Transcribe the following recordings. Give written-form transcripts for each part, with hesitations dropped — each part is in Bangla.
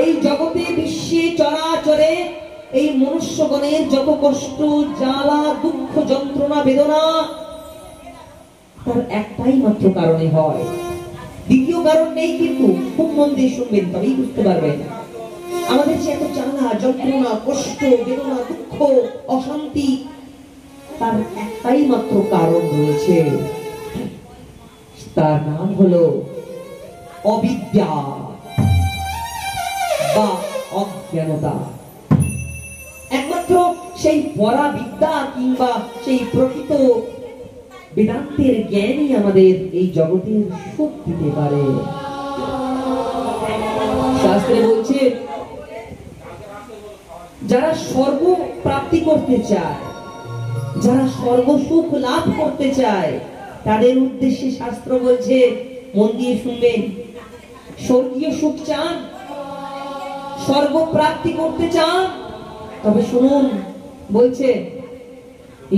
এই জগতে বিশ্বে চরাচরে এই মনুষ্যগণের যত কষ্ট জ্বালা দুঃখ যন্ত্রণা বেদনা তার একটাই মাত্র কারণে হয়, দ্বিতীয় কারণ নেই। কিন্তু খুব মন দিয়ে শুনবেন, তবেই বুঝতে পারবেন আমাদের যে এত জ্বালা যন্ত্রণা কষ্ট বেদনা দুঃখ অশান্তি, তার একটাই মাত্র কারণ রয়েছে, তার নাম হলো অবিদ্যা বা অজ্ঞানতা। একমাত্র সেই পরাবিদ্যা কিংবা সেই প্রকৃত বেদান্তের জ্ঞানই আমাদের এই জগতের সুখ দিতে পারে। শাস্ত্রে বলছে যারা স্বর্গ প্রাপ্তি করতে চায়, যারা স্বর্গ সুখ লাভ করতে চায়, তাদের উদ্দেশ্যে শাস্ত্র বলছে, মন দিয়ে শুনবেন, স্বর্গীয় সুখ চান, স্বর্গ প্রাপ্তি করতে চান, তবে শুনুন বলছে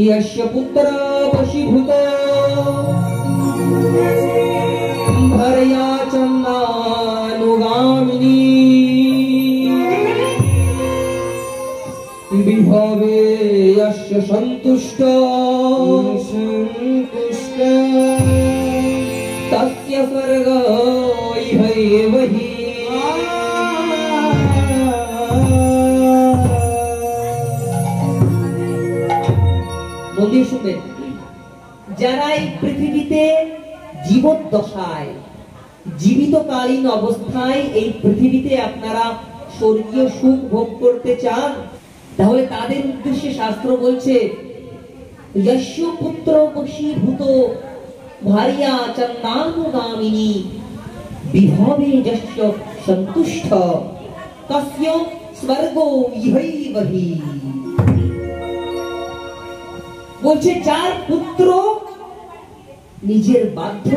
ইয়স্য পুত্র বশীভূত ভার্য়া চন্দানুগামিনী বিভবে यस्य সন্তুষ্ট তস্য স্বর্গ ইহৈবহি। মন্দির শুনবেন, যারা এই পৃথিবীতে জীবদ্দশায় জীবিতকালীন অবস্থায় এই পৃথিবীতে আপনারা স্বর্গীয় সুখ ভোগ করতে চান, তাহলে তাদের উদ্দেশ্যে শাস্ত্র বলছে যস্য পুত্র বশীভূত ভার্য়া চন্দানুগামিনী বিভবে যস্য সন্তুষ্ট তস্য স্বর্গো ইহৈবহি। বলছে যার পুত্র নিজের বাধ্য,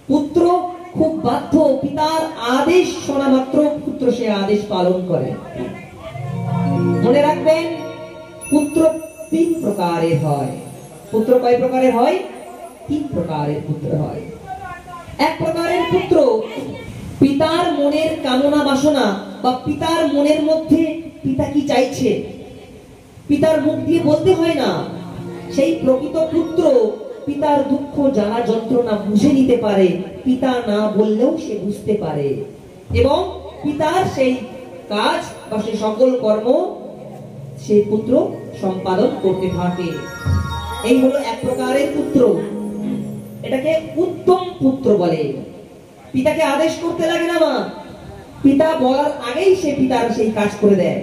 পুত্র খুব বাধ্য, পিতার আদেশ শোনা মাত্র পুত্র সে আদেশ পালন করে। মনে রাখবেন পুত্র তিন প্রকারের হয়। পুত্র কয় প্রকারের হয়? তিন প্রকারের পুত্র হয়। এক প্রকারের পুত্র পিতার মনের কামনা বাসনা বা পিতার মনের মধ্যে পিতা কি চাইছে পিতার মুখ দিয়ে বলতে হয় না, সেই প্রকৃত পুত্র পিতার দুঃখ জ্বালা যন্ত্রণা বুঝে নিতে পারে, পিতা না বললেও সে বুঝতে পারে এবং পিতার সেই কাজ বা সেই সকল কর্ম সেই পুত্র সম্পাদন করতে থাকে। এই হলো এক প্রকারের পুত্র, এটাকে উত্তম পুত্র বলে। পিতাকে আদেশ করতে লাগে না, মা পিতা বলার আগেই সে পিতার সেই কাজ করে দেয়।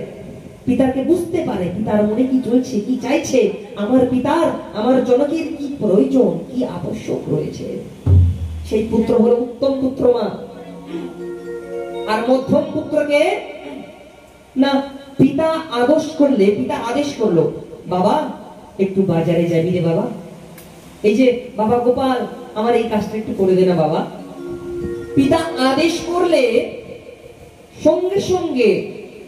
পিতাকে বুঝতে পারে পিতার মনে কি চলছে, কি চাইছে, আমার পিতার আমার জনকের কি প্রয়োজন, কি আবশ্যক রয়েছে। সেই পুত্র হলো উত্তম পুত্র, মা। আর মধ্যম পুত্রকে না পিতা আদেশ করলে, পিতা আদেশ করলো বাবা একটু বাজারে যাবি রে বাবা, এই যে বাবা গোপাল আমার এই কাজটা একটু করে দে না বাবা। পিতা আদেশ করলে সঙ্গে সঙ্গে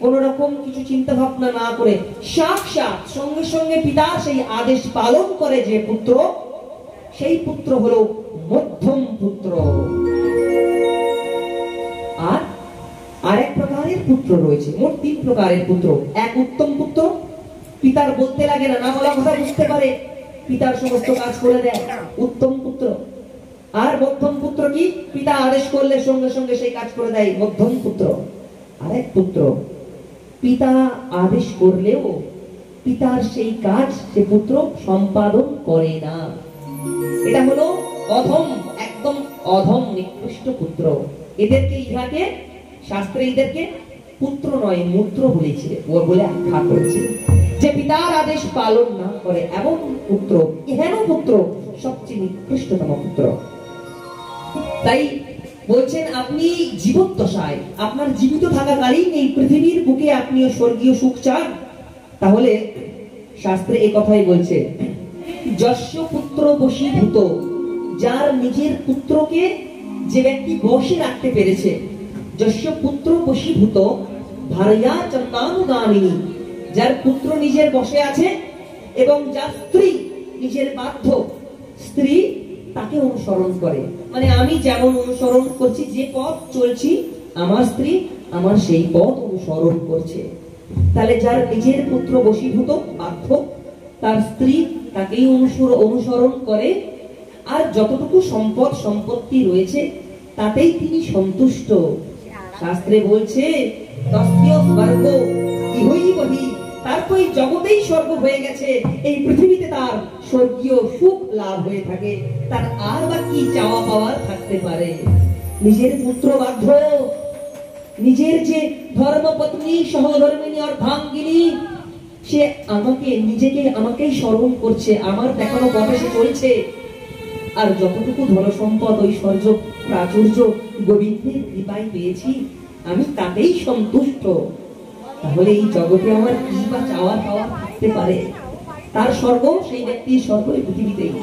কোন রকম কিছু চিন্তা ভাবনা না করে সাক্ষাৎ সঙ্গে সঙ্গে পিতার সেই আদেশ পালন করে যে পুত্র, সেই পুত্র হলো মধ্যম পুত্র। আর আরেক প্রকারের পুত্র রয়েছে, মোট তিন প্রকারের পুত্র। এক উত্তম পুত্র, পিতার বলতে লাগে না, না বলা কথা বুঝতে পারে, পিতার সমস্ত কাজ করে দেয়, উত্তম পুত্র। আর মধ্যম পুত্র কি, পিতা আদেশ করলে সঙ্গে সঙ্গে সেই কাজ করে দেয়, মধ্যম পুত্র। আরেক পুত্র পিতা আদেশ করলেও পিতার সেই কাজ সে পুত্র সম্পাদন করে না, এটা হলো অধম, একদম অধম নিকৃষ্ট পুত্র। এদেরকে ইহাকে শাস্ত্রে এদেরকে পুত্র নয় মূত্র বলেছে, বলে আখ্যা করেছে। যে পিতার আদেশ পালন না করে এমন পুত্র, এহেন পুত্র সবচেয়ে নিকৃষ্টতম পুত্র। তাই বলছেন আপনি জীবদ্দশায় আপনার জীবিত থাকাকালীন এই পৃথিবীর বুকে আপনিও স্বর্গীয় সুখ চান, তাহলে শাস্ত্রে এই কথাই বলছে যস্য পুত্র বশীভূত, যার নিজের পুত্রকে যে ব্যক্তি বশে রাখতে পেরেছে, যস্য পুত্র বশীভূত ভার্য়া চন্দানুগামিনী, যার পুত্র নিজের বশে আছে এবং যার স্ত্রী নিজের বাধ্য, স্ত্রী তাকে অনুসরণ করে। মানে আমি যেমন অনুসরণ করছি, যে পথ চলছি আমার স্ত্রী আমার সেই পথ অনুসরণ করছে। তাহলে যার নিজের পুত্র বশীভূত বাধ্য, তার স্ত্রী তাকেই অনুসরণ করে, আর যতটুকু সম্পদ সম্পত্তি রয়েছে তাতেই তিনি সন্তুষ্ট। শাস্ত্রে বলছে তস্য স্বর্গ ইহৈবহি, তার তো এই জগতেই স্বর্গ হয়ে গেছে, এই পৃথিবীতে তার স্বর্গীয় সুখ লাভ হয়ে থাকে, তার আর বা কি চাওয়া পাওয়ার থাকতে পারে। নিজের পুত্র বাধ্য, নিজের যে ধর্মপত্নী সহধর্মিনী অর্ধাঙ্গিনী, সে আমাকেই স্মরণ করছে, আমার দেখানো পথে সে চলছে, আর যতটুকু ধন সম্পদ ঐশ্বর্য প্রাচুর্য গোবিন্দের কৃপায় পেয়েছি, আমি তাতেই সন্তুষ্ট। তাহলে এই জগতে আমার কি বা চাওয়া পাওয়া থাকতে পারে? তার স্বর্গ, সেই ব্যক্তির স্বর্গ এই পৃথিবীতেই।